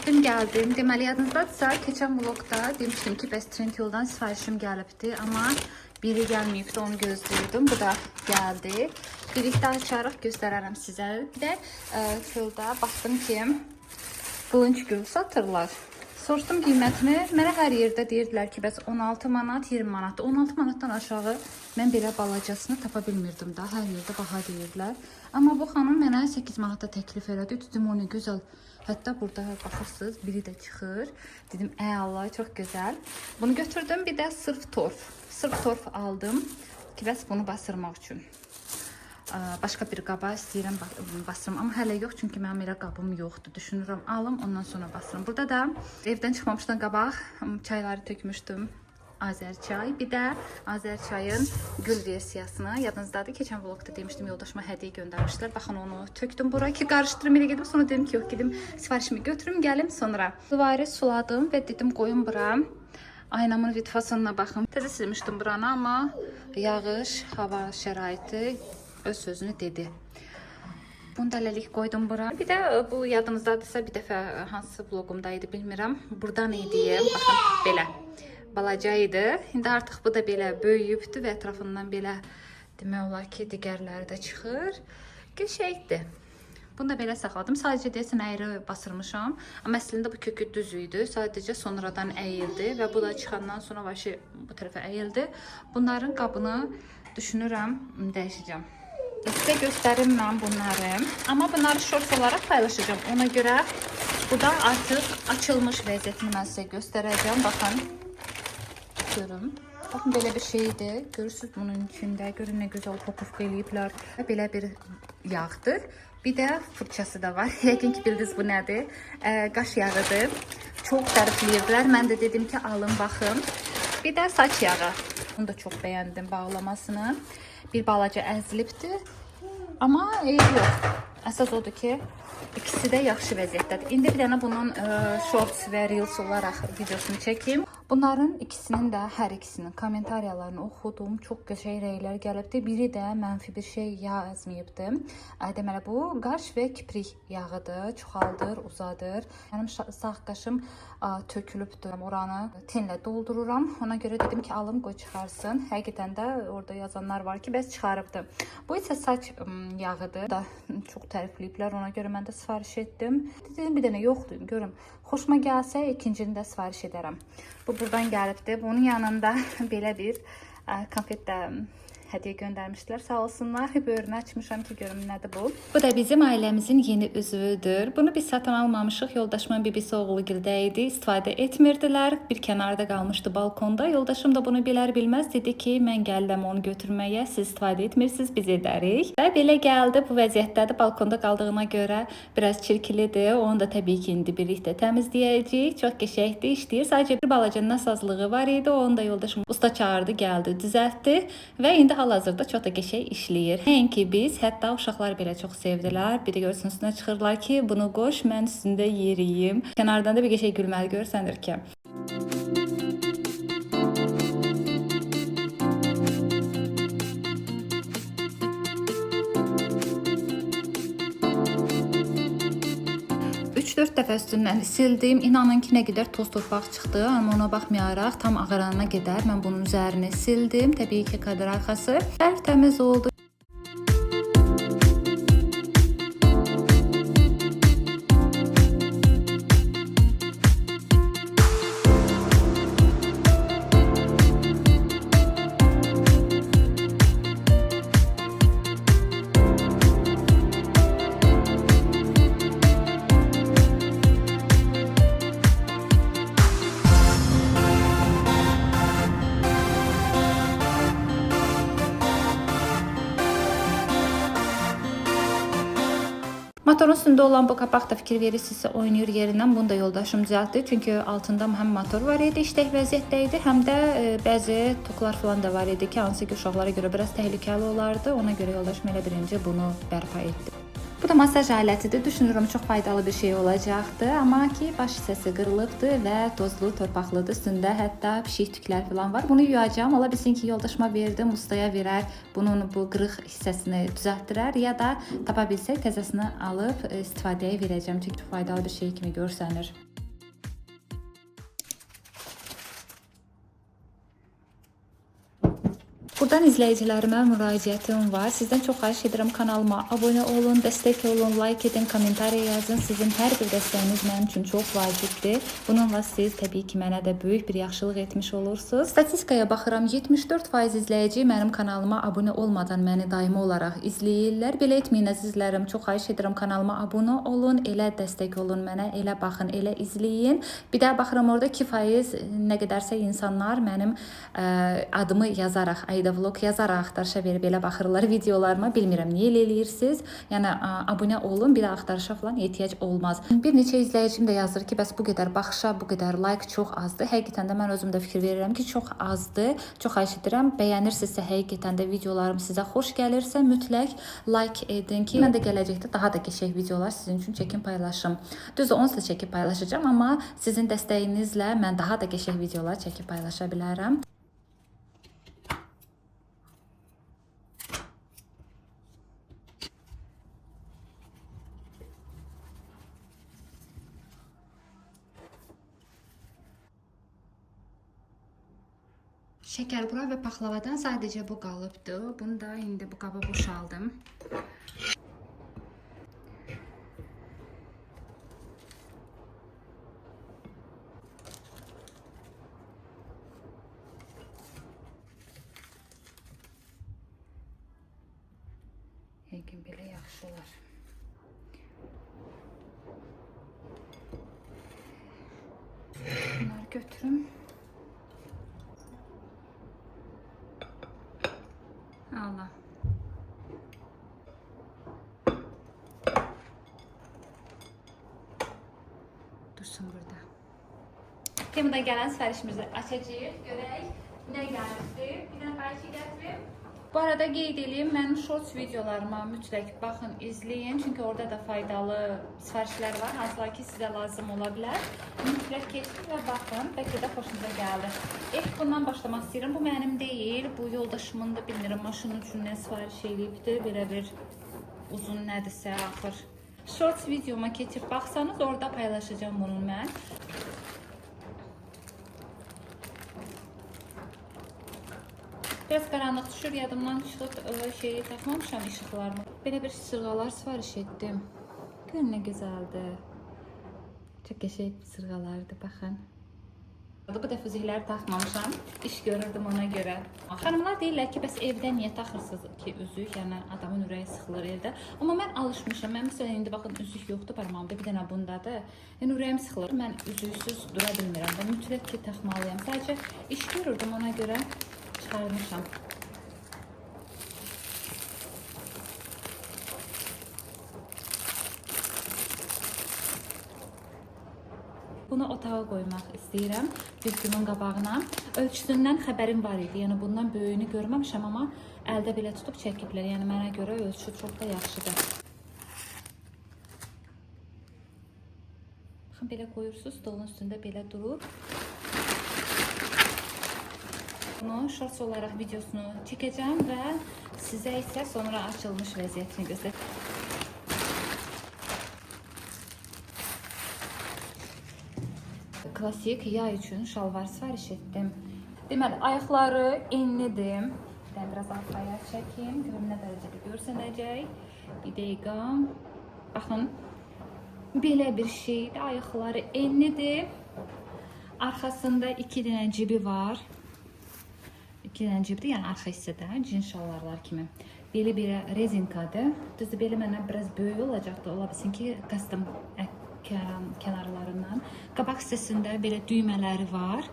Tapdım, gəldim. Deməli, yadınızdadırsa, keçən vlogda demişdim ki, bəs Trendyoldan sifarişim gəlibdi, amma biri gəlməyibdi, onu gözləyirdim. Bu da gəldi. Birlikdə açaraq göstərərəm sizə. Bir də çöldə baxdım ki, qılınc gül satırlar. Soruşdum qiymətini. Mənə hər yerdə deyirdilər ki, bəs 16 manat, 20 manatdır. 16 manatdan aşağı mən belə balacasını tapa bilmirdim da. Hər yerdə baha deyirdilər. Amma bu xanım mənə 8 manata təklif elədi. Dedim, o nə gözəl. Hətta burada baxırsınız, biri də çıxır. Dedim, Allah, çox gözəl. Bunu götürdüm, bir də sırf torf. Sırf torf aldım ki, bəs bunu basırmaq üçün. Başqa bir qaba istəyirəm basırım, amma hələ yox, çünki mənim elə qabım yoxdur. Düşünürəm, alım, ondan sonra basırım. Burada da evdən çıxmamışdan qabaq çayları tökmüşdüm. Azər çay, bir də Azər çayın gül versiyasını. Yadınızdadır, keçən vlogda demişdim, yoldaşıma hədiyyə göndərmişlər. Baxın, onu tökdüm bura ki, qarışdırım elə gedim. Sonra dedim ki, yox, gedim sifarişimi götürüm, gəlim sonra. Divarı suladım və dedim, qoyun bura. Aynamın vitrasına baxın. Təzə silmişdim buranı, amma yağış, hava şəraiti öz sözünü dedi. Bunu da eləlik qoydum bura. Bir də bu yadınızdadırsa, bir dəfə hansı vlogumdaydı bilmirəm. Buradan idi, baxın, belə. Balaca idi. İndi artıq bu da belə böyüyübdür və ətrafından belə demək olar ki, digərləri də çıxır. Qəşəngdir. Bunu da belə saxladım. Sadəcə deyəsən əyri basırmışam. Amma əslində bu kökü düz idi. Sadəcə sonradan əyildi və bu da çıxandan sonra başı bu tərəfə əyildi. Bunların qabını düşünürəm dəyişəcəm. Sizə göstərim mən bunları. Amma bunları short olaraq paylaşacağım. Ona görə bu da artıq açılmış vəziyyətini mən sizə göstərəcəm. Baxın. Görün. Baxın, belə bir şeydir. Görürsünüz bunun içində. Görün, nə gözəl popufka eləyiblər. Belə bir yağdır. Bir də fırçası da var. Yəqin ki, bildiniz bu nədir? Qaş yağıdır. Çox tərifləyirdilər. Mən də dedim ki, alın, baxın. Bir də saç yağı. Bunu da çox bəyəndim bağlamasını. Bir balaca əzilibdir. Amma yox. Əsas odur ki, ikisi də yaxşı vəziyyətdədir. İndi bir dənə bunun shorts və reels olaraq videosunu çəkeyim. Bunların ikisinin də, hər ikisinin kommentariyalarını oxudum. Çox qəşəng rəylər gəlibdi. Biri də mənfi bir şey yazmayıbdı. Deməli, bu qaş və kiprik yağıdır. Çoxaldır, uzadır. Mənim sağ qaşım tökülübdür. Oranı tinlə doldururam. Ona görə dedim ki, alım, qoy çıxarsın. Həqiqətən də orada yazanlar var ki, bəs çıxarıbdır. Bu isə saç yağıdır. Da çox tərifləyiblər. Ona görə mən də sifariş etdim. Dedim, bir dənə yoxlayım, görüm. Xoşuma gəlsə, ikincini də sifariş edərəm. Bu buradan gəlibdir. Bunun yanında belə bir konfet də hədiyyə göndərmişdilər. Sağ olsunlar. Böyrünü açmışam ki, görüm nədir bu. Bu da bizim ailəmizin yeni üzvüdür. Bunu biz satın almamışıq. Yoldaşımın bibisi oğlugildə idi. İstifadə etmirdilər. Bir kənarda qalmışdı balkonda. Yoldaşım da bunu bilər bilməz dedi ki, mən gəldim onu götürməyə. Siz istifadə etmirsiniz, biz edərik. Və belə gəldi. Bu vəziyyətdədir. Balkonda qaldığına görə biraz çirkilidir. Onu da təbii ki, indi birlikdə təmizləyəcəyik. Çox qəşəngdir, işləyir. Sadəcə bir balaca nasazlığı var idi. Onu da yoldaşım usta çağırdı, gəldi, düzəltdi və indi hal-hazırda çox da qəşəng işləyir. Nəinki biz, hətta uşaqlar belə çox sevdilər. Bir də görürsünüz, üstünə çıxırlar ki, bunu qoş, mən üstündə yeriyim. Kənardan da bir qəşəng gülməli görsənir ki. Dörd dəfə üstündən sildim. İnanın ki, nə qədər toz torpaq çıxdı. Amma ona baxmayaraq tam ağarana qədər mən bunun üzərini sildim. Təbii ki, kadr arxası tərtəmiz oldu. Motorun üstündə olan bu qapaq da fikir verirsinizsə oynayır yerindən. Bunu da yoldaşım düzəltdi. Çünki altında həm motor var idi, işlək vəziyyətdə idi, həm də bəzi toklar falan da var idi ki, hansı ki uşaqlara görə biraz təhlükəli olardı. Ona görə yoldaşım elə birinci bunu bərpa etdi. Bu da masaj alətidir. Düşünürəm çox faydalı bir şey olacaqdı. Amma ki, baş hissəsi qırılıbdır və tozlu, torpaqlıdır. Üstündə hətta pişik tüklər falan var. Bunu yuyacağam. Ola bilsin ki, yoldaşıma verdim, ustaya verər. Bunun bu qırıq hissəsini düzəltdirər ya da tapa bilsək təzəsini alıb istifadəyə verəcəm. Çünki çox faydalı bir şey kimi görsənir. Buradan izləyicilərimə müraciətim var. Sizdən çox xahiş edirəm, kanalıma abunə olun, dəstək olun, like edin, kommentariya yazın. Sizin hər bir dəstəyiniz mənim üçün çox vacibdir. Bununla siz təbii ki, mənə də böyük bir yaxşılıq etmiş olursunuz. Statistikaya baxıram, 74% izləyici mənim kanalıma abunə olmadan məni daimi olaraq izləyirlər. Belə etməyin əzizlərim, çox xahiş edirəm, kanalıma abunə olun, elə dəstək olun mənə, elə baxın, elə izləyin. Bir də baxıram orada 2% nə qədərsə insanlar mənim adımı yazaraq, Ayda Vlog yazaraq axtarışa verib elə baxırlar videolarıma. Bilmirəm niyə elə eləyirsiniz. Yəni abunə olun, bir də axtarışa falan ehtiyac olmaz. Bir neçə izləyicim də yazır ki, bəs bu qədər baxışa, bu qədər like çox azdır. Həqiqətən də mən özüm də fikir verirəm ki, çox azdır. Çox xahiş edirəm, bəyənirsinizsə, həqiqətən də videolarım sizə xoş gəlirsə, mütləq like edin ki, mən də gələcəkdə daha da qəşəng videolar sizin üçün çəkim paylaşım. Düzdür, onsuz da çəkib paylaşacağam, amma sizin dəstəyinizlə mən daha da qəşəng videolar çəkib paylaşa bilərəm. Şəkərbura və paxlavadan sadəcə bu qalıbdı. Bunu da indi bu qaba boşaldım. Hər gün belə yaxşı olar. Bunları götürüm. Allah. Dursun burada. Temadan gələn sifarişimizi açacağıq. Görək nə gəlibdi. Bir dənə qayçı gətirib. Bu arada qeyd edeyim, mənim shorts videolarıma mütləq baxın, izləyin. Çünki orada da faydalı sifarişlər var, hansılar ki sizə lazım ola bilər. Mütləq keçin və baxın, bəlkə də xoşunuza gəlir. İlk bundan başlamaq istəyirəm. Bu mənim deyil, bu yoldaşımın da bilmirəm maşının üçün nə sifariş edibdi. Belə bir uzun nədirsə axır. Shorts videoma keçib baxsanız, orada paylaşacağım bunu mən. Biraz qaranlıq düşür, yadımdan çıxıb şeyi taxmamışam işıqlarımı. Belə bir sırğalar sifariş etdim. Görün nə gözəldir. Çox qəşəng sırğalardır, baxın. Bu dəfə üzükləri taxmamışam, iş görürdüm ona görə. Xanımlar deyirlər ki, bəs evdə niyə taxırsınız ki, üzük? Yəni adamın ürəyi sıxılır evdə. Amma mən alışmışam. Mən məsələn indi baxın üzük yoxdur barmağımda, bir dənə bundadır. Yəni ürəyim sıxılır. Mən üzüksüz dura bilmirəm və mütləq ki taxmalıyam. Sadəcə iş görürdüm ona görə çıxarmışam. Bunu otağa qoymaq istəyirəm güzgünün qabağına. Ölçüsündən xəbərim var idi. Yəni bundan böyüyünü görməmişəm, amma əldə belə tutub çəkiblər. Yəni mənə görə ölçü çox da yaxşıdır. Baxın belə qoyursunuz, stolun üstündə belə durur. Bunu shorts olaraq videosunu çəkəcəm və sizə isə sonra açılmış vəziyyətini göstərəcəm. Klasik yay üçün şalvar sifariş etdim. Deməli, ayaqları enlidir. Biraz arxaya çəkim. Görüm nə dərəcədə görsənəcək. Bir dəqiqə. Baxın. Belə bir şeydir. Ayaqları enlidir. Arxasında 2 dənə cibi var. 2 dənə cibdir, yəni arxa hissədə. Cins şalvarlar kimi. Beli bir rezinkadır. Düzdür, beli mənə biraz böyük olacaqdır. Ola bilsin ki, qastım kənarlarından. Qabaq hissəsində belə düymələri var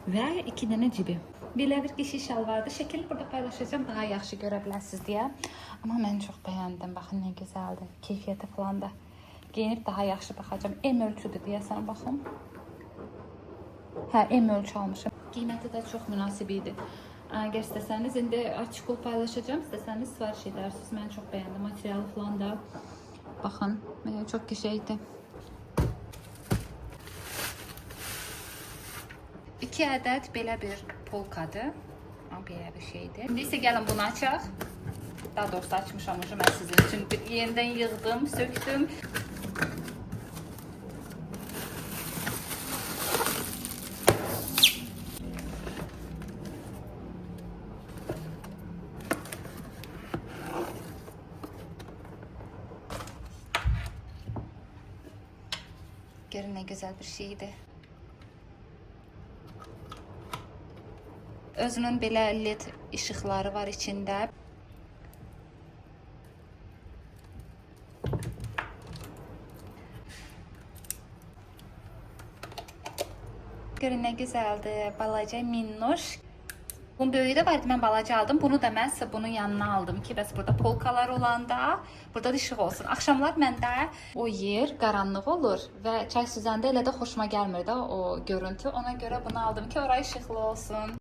və 2 dənə cibi. Belə bir qəşəng şalvardır. Şəkili burada paylaşacağım, daha yaxşı görə biləsiniz deyə. Amma mən çox bəyəndim. Baxın nə gözəldir. Keyfiyyəti falan da geyinib daha yaxşı baxacağım. M ölçüdür deyəsən, baxın. Hə, M ölçü almışam. Qiyməti də çox münasib idi. Əgər istəsəniz, indi artikul paylaşacağım. İstəsəniz sifariş edərsiniz. Mən çox bəyəndim. Materialı falan da. Baxın, çox qəşəngdir. 2 ədəd belə bir polkadır. Belə bir şeydir. İndi isə gəlin bunu açaq. Daha doğrusu açmışam, mən sizin üçün yenidən yığdım, söktüm. Görün ne güzel bir şeydi. Özünün belə led işıqları var içində. Görün nə gözəldir. Balaca minnoş. Bunun böyüyü də var idi, mən balaca aldım. Bunu da mən sizə bunun yanına aldım ki, bəs burada polkalar olanda, burada da işıq olsun. Axşamlar məndə o yer qaranlıq olur və çay süzəndə elə də xoşuma gəlmir də o görüntü. Ona görə bunu aldım ki, orayı işıqlı olsun.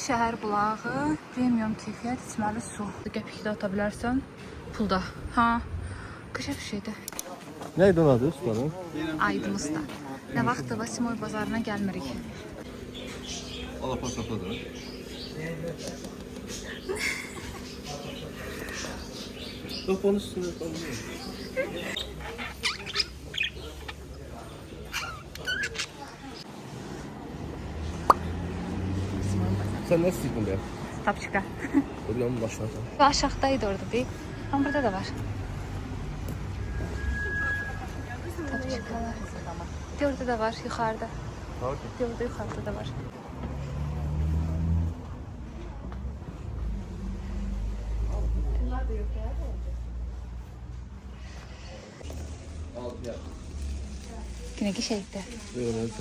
Şəhər bulağı, premium keyfiyyət içməli su. Qəpikdə ata bilərsən, pulda. Ha, qəşəng bir şeydir. Neydi onun adı ustanın? Aydın usta. Nə vaxtdır Vasimoy bazarına gəlmirik. Alapasapadır. Yok onun üstüne kalmıyor. Sen nasıl çıktın be? Tapçıqa. Öbürünün başına. Aşağıdaydı orada değil. Ama burada da var. Tapçıqalar. Orada da var, yuxarıda. Orada yuxarıda da var. Yine ki şeydi. Evet.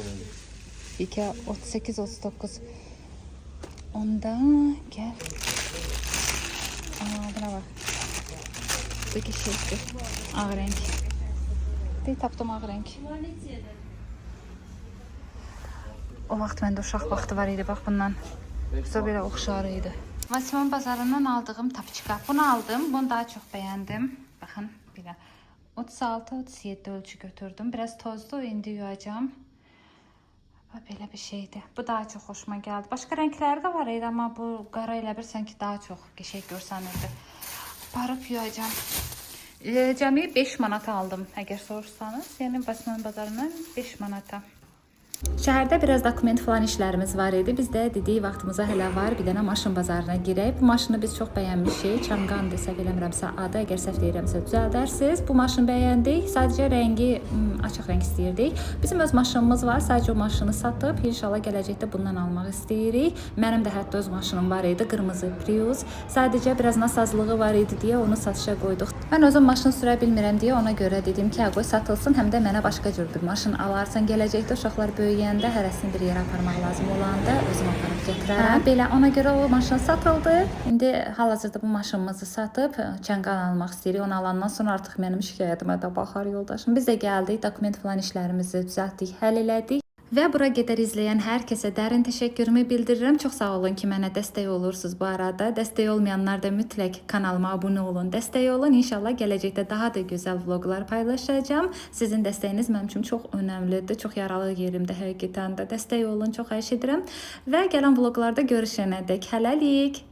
2, 38, 39. Onda gel. Buna bak. Buradaki şeydi. Ağ renk. Deyil, tapdım ağ renk. O vaxt məndə uşaq vaxtı var idi, bax bundan. Bizə belə oxşar idi. Vasimoy bazarından aldığım tapçıqa. Bunu aldım, bunu daha çox bəyəndim. Baxın, belə. 36-37 ölçü götürdüm. Biraz tozlu, indi yuyacağım. Belə bir şeydir. Bu daha çox xoşuma gəldi. Başqa rəngləri də var idi, amma bu qara elə bir sanki daha çox qəşəng görsənirdi. Barıb yuyacağım. Cəmi 5 manata aldım, əgər soruşsanız. Yəni Vasimoy bazarından 5 manata. Şəhərdə biraz dokument falan işlərimiz var idi. Biz də dedik vaxtımıza hələ var, bir dənə maşın bazarına girək. Bu maşını biz çox bəyənmişik. Çanqan desə eləmirəmsə adı, əgər səhv deyirəmsə düzəldərsiniz. Bu maşını bəyəndik. Sadəcə rəngi açıq rəng istəyirdik. Bizim öz maşınımız var. Sadəcə o maşını satıb inşallah gələcəkdə bundan almaq istəyirik. Mənim də hətta öz maşınım var idi, qırmızı Prius. Sadəcə biraz nasazlığı var idi deyə onu satışa qoyduq. Mən özüm maşın sürə bilmirəm deyə ona görə dedim ki, qoy satılsın, həm də mənə başqa cür bir maşın alarsan. Gələcəkdə uşaqlar böyüyəndə hərəsini bir yerə aparmaq lazım olanda özüm aparıb gətirərəm. Belə ona görə o maşın satıldı. İndi hal-hazırda bu maşınımızı satıb Çanqan almaq istəyirik. Onu alandan sonra artıq mənim şikayətimə də baxar yoldaşım. Biz də gəldik, dokument falan işlərimizi düzəltdik, həll elədik. Və bura qədər izləyən hər kəsə dərin təşəkkürümü bildirirəm. Çox sağ olun ki, mənə dəstək olursunuz bu arada. Dəstək olmayanlar da mütləq kanalıma abunə olun, dəstək olun. İnşallah gələcəkdə daha da gözəl vloqlar paylaşacağam. Sizin dəstəyiniz mənim üçün çox önəmlidir. Çox yaralı yerimdə həqiqətən də dəstək olun, çox xahiş edirəm. Və gələn vloqlarda görüşənədək hələlik.